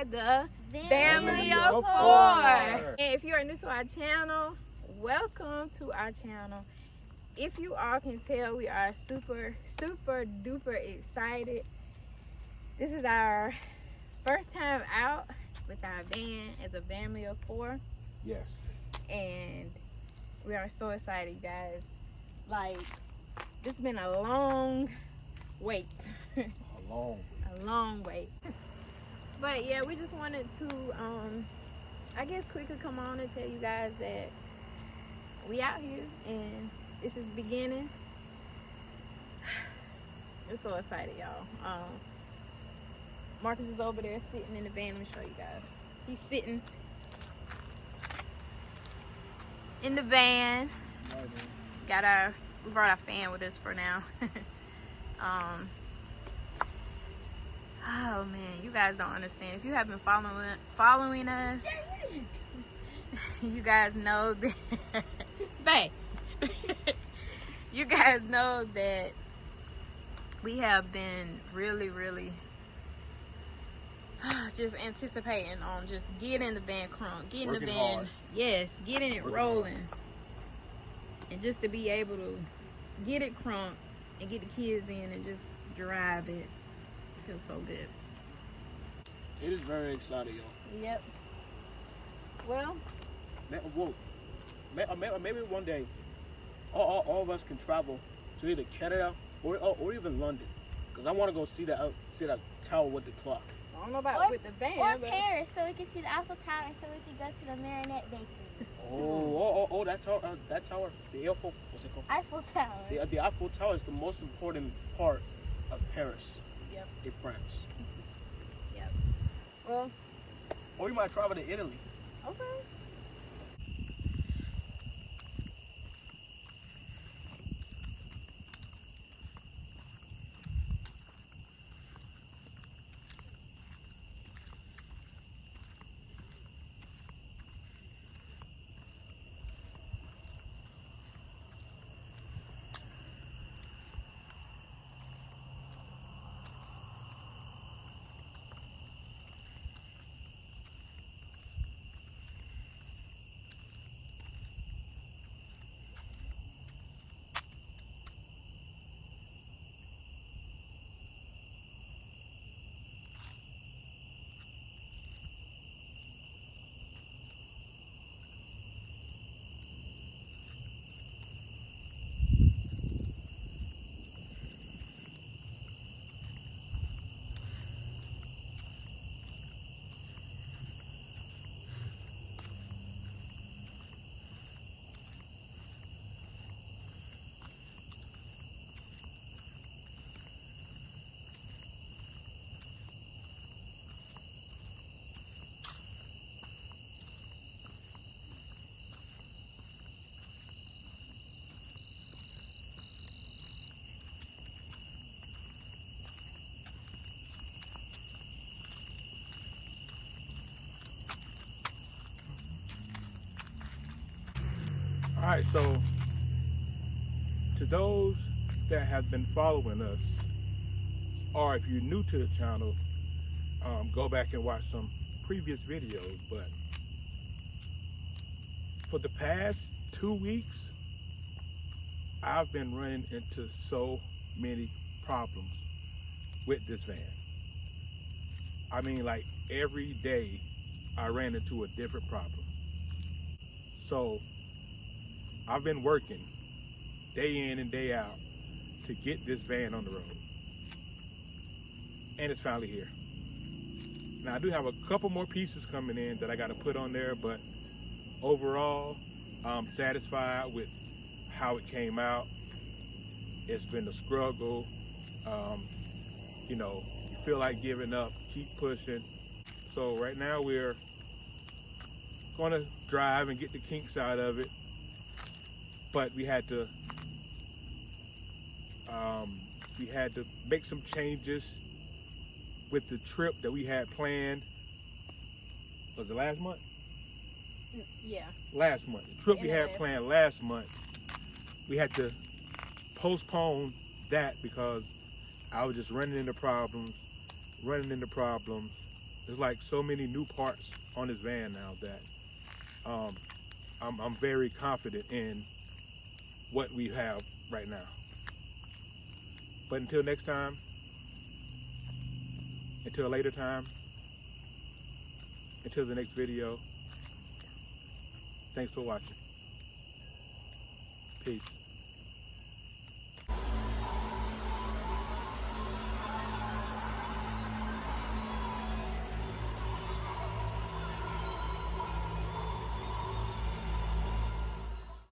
are the Family of Four. And if you are new to our channel, welcome to our channel. If you all can tell, we are super duper excited. This is our first time out with our van as a family of four. Yes. And we are so excited, guys. Like, this has been a long wait. A long wait. But yeah, we just wanted to I guess quickly come on and tell you guys that we out here and this is the beginning. We're so excited, y'all. Marcus is over there sitting in the van. Let me show you guys. He's sitting in the van. We brought our fan with us for now. Oh man, you guys don't understand. If you have been following us, you guys know that babe. You guys know that we have been really just anticipating on just getting the van crunk, getting the van hard. Yes, getting it rolling. And just to be able to get it crunk and get the kids in and just drive it. Feels so good. It is very exciting, y'all. Yep. Well, maybe one day all of us can travel to either Canada or even London, because I want to go see that tower with the clock. I don't know about with the van. Or Paris, so we can see the Eiffel Tower, so we can go to the Marinette Bakery. Oh, that tower, the Eiffel, what's it called? Eiffel Tower. The Eiffel Tower is the most important part of Paris. Yep. In France. Yep. Well. Or you might travel to Italy. Okay. All right, so to those that have been following us, or if you're new to the channel, go back and watch some previous videos. But for the past 2 weeks, I've been running into so many problems with this van. I mean, like every day I ran into a different problem. So I've been working day in and day out to get this van on the road. And it's finally here. Now I do have a couple more pieces coming in that I got to put on there, but overall, I'm satisfied with how it came out. It's been a struggle. You know, you feel like giving up, keep pushing. So right now we're gonna drive and get the kinks out of it. But we had to make some changes with the trip that we had planned. Was it last month? Yeah. Last month. The trip we had planned last month, we had to postpone that because I was just running into problems. there's like so many new parts on this van now that I'm very confident in what we have right now. But until next time, until a later time, until the next video, thanks for watching. Peace.